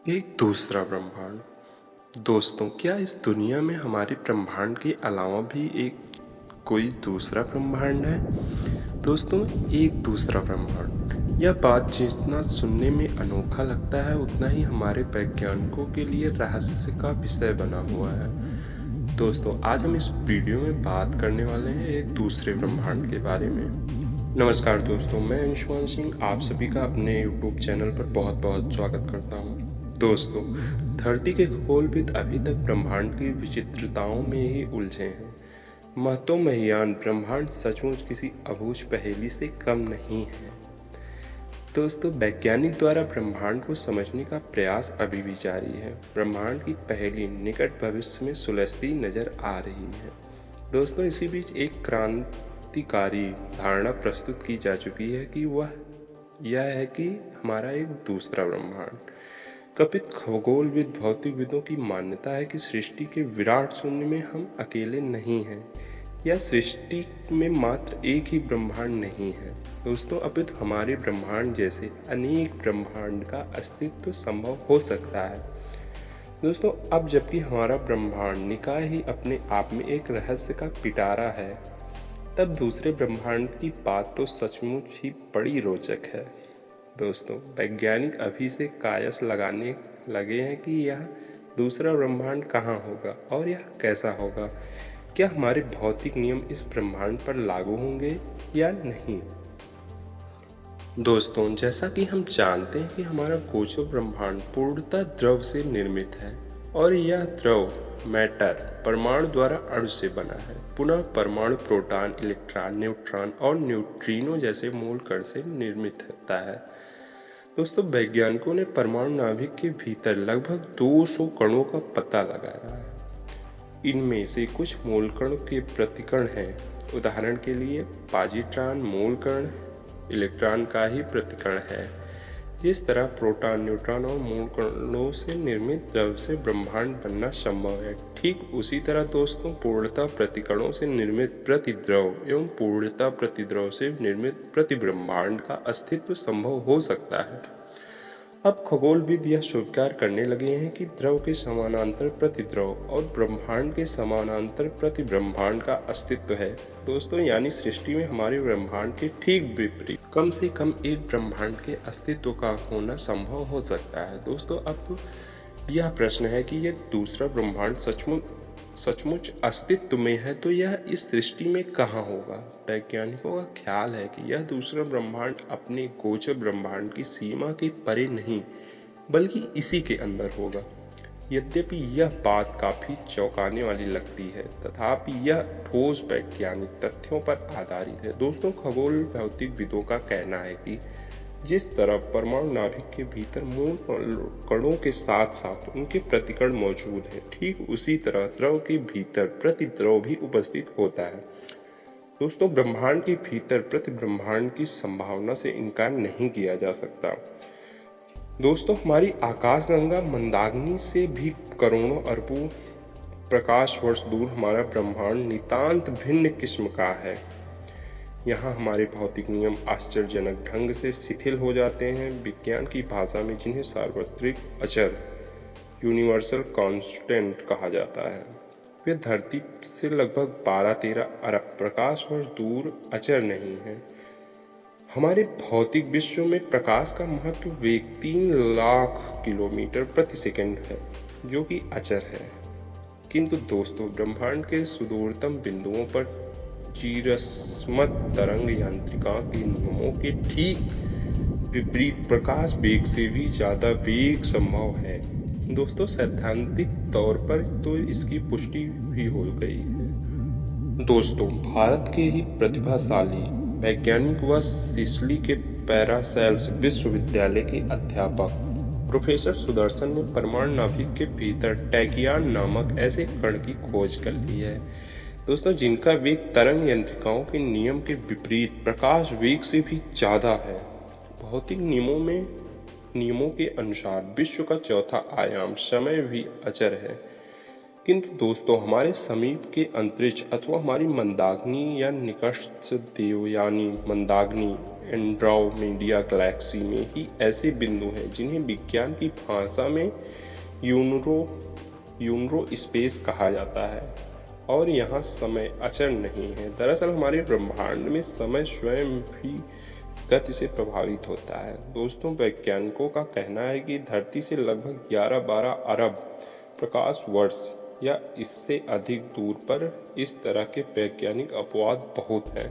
एक दूसरा ब्रह्मांड। दोस्तों, क्या इस दुनिया में हमारे ब्रह्मांड के अलावा भी एक कोई दूसरा ब्रह्मांड है? दोस्तों, एक दूसरा ब्रह्मांड, यह बात जितना सुनने में अनोखा लगता है उतना ही हमारे वैज्ञानिकों के लिए रहस्य का विषय बना हुआ है। दोस्तों, आज हम इस वीडियो में बात करने वाले हैं एक दूसरे ब्रह्मांड के बारे में। नमस्कार दोस्तों, मैं अंशुमान सिंह आप सभी का अपने YouTube चैनल पर बहुत बहुत स्वागत करता हूँ। दोस्तों, धरती के खगोलविद अभी तक ब्रह्मांड की विचित्रताओं में ही उलझे हैं। महतोमहियान ब्रह्मांड सचमुच किसी अबूझ पहेली से कम नहीं है। दोस्तों, वैज्ञानिक द्वारा ब्रह्मांड को समझने का प्रयास अभी भी जारी है। ब्रह्मांड की पहेली निकट भविष्य में सुलझती नजर आ रही है। दोस्तों, इसी बीच एक क्रांतिकारी धारणा प्रस्तुत की जा चुकी है कि यह है कि हमारा एक दूसरा ब्रह्मांड। कपित खगोलविद भौतिकविदों की मान्यता है कि सृष्टि के विराट शून्य में हम अकेले नहीं हैं। यह सृष्टि में मात्र एक ही ब्रह्मांड नहीं है। दोस्तों, अपितु हमारे ब्रह्मांड जैसे अनेक ब्रह्मांड का अस्तित्व संभव हो सकता है। दोस्तों, अब जबकि हमारा ब्रह्मांड निकाय ही अपने आप में एक रहस्य का पिटारा है, तब दूसरे ब्रह्मांड की बात तो सचमुच ही बड़ी रोचक है। दोस्तों, वैज्ञानिक अभी से कायस लगाने लगे हैं कि यह दूसरा ब्रह्मांड कहाँ होगा और यह कैसा होगा। क्या हमारे भौतिक नियम इस ब्रह्मांड पर लागू होंगे या नहीं? दोस्तों, जैसा कि हम जानते हैं कि हमारा गोचर ब्रह्मांड पूर्णतः द्रव से निर्मित है और यह द्रव मैटर परमाणु द्वारा अणु से बना है। पुनः परमाणु प्रोटॉन, इलेक्ट्रॉन, न्यूट्रॉन और न्यूट्रिनो जैसे मूल कण से निर्मित होता है। दोस्तों, वैज्ञानिकों ने परमाणु नाभिक के भीतर लगभग 200 कणों का पता लगाया है। इनमें से कुछ मूल कण के प्रतिकण हैं। उदाहरण के लिए पॉजिट्रॉन मूल कण इलेक्ट्रॉन का ही प्रतिकण है। जिस तरह प्रोटॉन, न्यूट्रॉन और मूल कणों से निर्मित द्रव से ब्रह्मांड बनना संभव है, ठीक उसी तरह दोस्तों पूर्णतः प्रतिकणों से निर्मित प्रतिद्रव एवं पूर्णतः प्रतिद्रव से निर्मित प्रतिब्रह्मांड का अस्तित्व संभव हो सकता है। अब खगोलविद यह स्वीकार करने लगे हैं कि द्रव के समानांतर प्रतिद्रव और ब्रह्मांड के समानांतर प्रतिब्रह्मांड का अस्तित्व है। दोस्तों, यानी सृष्टि में हमारे ब्रह्मांड के ठीक विपरीत कम से कम एक ब्रह्मांड के अस्तित्व का होना संभव हो सकता है। दोस्तों, अब यह प्रश्न है कि यह दूसरा ब्रह्मांड सचमुच अस्तित्व में है तो यह इस सृष्टि में कहाँ होगा। वैज्ञानिकों का ख्याल है कि यह दूसरा ब्रह्मांड अपने गोचर ब्रह्मांड की सीमा के परे नहीं बल्कि इसी के अंदर होगा। यद्यपि यह बात काफी चौंकाने वाली लगती है, तथापि यह ठोस वैज्ञानिक तथ्यों पर आधारित है। दोस्तों, खगोल भौतिकविदों का कहना है कि जिस तरह परमाणु नाभिक के भीतर मूल कणों के साथ साथ उनके प्रतिकण मौजूद हैं, ठीक उसी तरह द्रव के भीतर प्रतिद्रव भी उपस्थित होता है। दोस्तों, ब्रह्मांड के भीतर प्रतिब्रह्मांड की संभावना से इनकार नहीं किया जा सकता। दोस्तों, हमारी आकाशगंगा मंदाकिनी से भी करोड़ों अरबों प्रकाश वर्ष दूर हमारा ब्रह्मांड नितांत भिन्न किस्म का है। यहाँ हमारे भौतिक नियम आश्चर्यजनक ढंग से शिथिल हो जाते हैं। विज्ञान की भाषा में जिन्हें सार्वत्रिक अचर यूनिवर्सल कांस्टेंट कहा जाता है, वे धरती से लगभग 12-13 अरब प्रकाश वर्ष दूर अचर नहीं है। हमारे भौतिक विश्व में प्रकाश का महत्व वेग 3 लाख किलोमीटर प्रति सेकंड है, जो कि अचर है। किंतु दोस्तों, ब्रह्मांड के सुदूरतम बिंदुओं पर चिरस्मत तरंग यांत्रिका के नियमों के ठीक विपरीत प्रकाश वेग से भी ज्यादा वेग संभव है। दोस्तों, सैद्धांतिक तौर पर तो इसकी पुष्टि भी हो गई है। दोस्तों, भारत के ही प्रतिभाशाली वैज्ञानिक व सिसली के पैरासेल्स विश्वविद्यालय के अध्यापक प्रोफेसर सुदर्शन ने परमाणु नाभिक के भीतर टैकियान नामक ऐसे कण की खोज कर ली है। दोस्तों, जिनका वेग तरंग यांत्रिकाओं के नियम के विपरीत प्रकाश वेग से भी ज्यादा है। भौतिक नियमों के अनुसार विश्व का चौथा आयाम समय भी अचर है। किंतु दोस्तों हमारे समीप के अंतरिक्ष अथवा हमारी मंदाग्नि या निकटस्थ देवयानी मंदाग्नि एंड्रोमेडा गैलेक्सी में ही ऐसे बिंदु हैं जिन्हें विज्ञान की भाषा में यूनरो स्पेस कहा जाता है और यहाँ समय अचर नहीं है। दरअसल हमारे ब्रह्मांड में समय स्वयं भी गति से प्रभावित होता है। दोस्तों वैज्ञानिकों का कहना है कि धरती से लगभग 11-12 अरब प्रकाश वर्ष या इससे अधिक दूर पर इस तरह के वैज्ञानिक अपवाद बहुत हैं।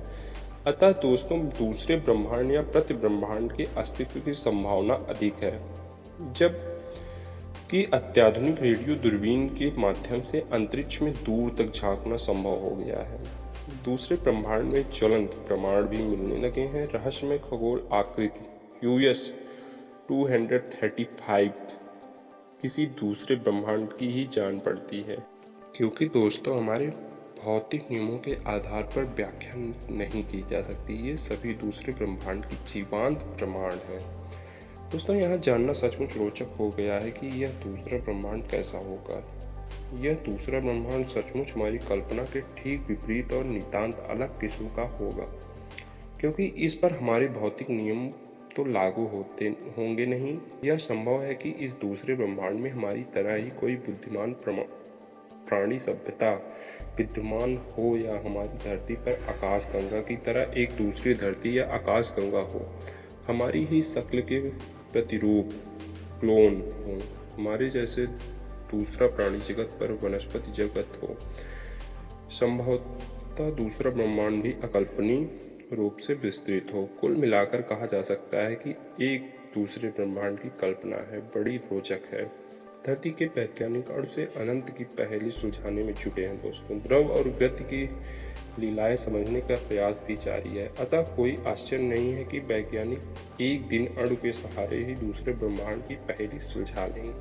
अतः दोस्तों दूसरे ब्रह्मांड या प्रति ब्रह्मांड के अस्तित्व की संभावना अधिक है, जब कि अत्याधुनिक रेडियो दूरबीन के माध्यम से अंतरिक्ष में दूर तक झांकना संभव हो गया है। दूसरे ब्रह्मांड में ज्वलंत प्रमाण भी मिलने लगे हैं। रहस्यमय खगोल आकृति US 235 किसी दूसरे ब्रह्मांड की ही जान पड़ती है, क्योंकि दोस्तों हमारे भौतिक नियमों के आधार पर व्याख्या नहीं की जा सकती। ये सभी दूसरे ब्रह्मांड की जीवांत प्रमाण हैं। दोस्तों यहाँ जानना सचमुच रोचक हो गया है कि यह दूसरा ब्रह्मांड कैसा होगा। यह दूसरा ब्रह्मांड सचमुच हमारी कल्पना के ठीक विपरीत और नितांत अलग किस्म का होगा, क्योंकि इस पर हमारे भौतिक नियम तो लागू होंगे नहीं। यह संभव है कि इस दूसरे ब्रह्मांड में हमारी तरह ही कोई बुद्धिमान प्राणी सभ्यता विद्यमान हो, या हमारी धरती पर आकाशगंगा की तरह एक दूसरी धरती या आकाशगंगा हो, हमारी ही शक्ल के प्रतिरूप क्लोन हो, हमारे जैसे दूसरा प्राणी जगत पर वनस्पति जगत हो। संभवतः दूसरा ब्रह्मांड भी अकल्पनीय रूप से विस्तृत हो। कुल मिलाकर कहा जा सकता है कि एक दूसरे ब्रह्मांड की कल्पना है, बड़ी रोचक है। धरती के वैज्ञानिक अणु से अनंत की पहेली सुलझाने में जुटे हैं दोस्तों। द्रव और गति की लीलाएं समझने का प्रयास भी जारी है। अतः कोई आश्चर्य नहीं है कि वैज्ञानिक एक दिन अणु के सहारे ही दूसरे ब्रह्मांड की पहेली सुलझा लेंगे।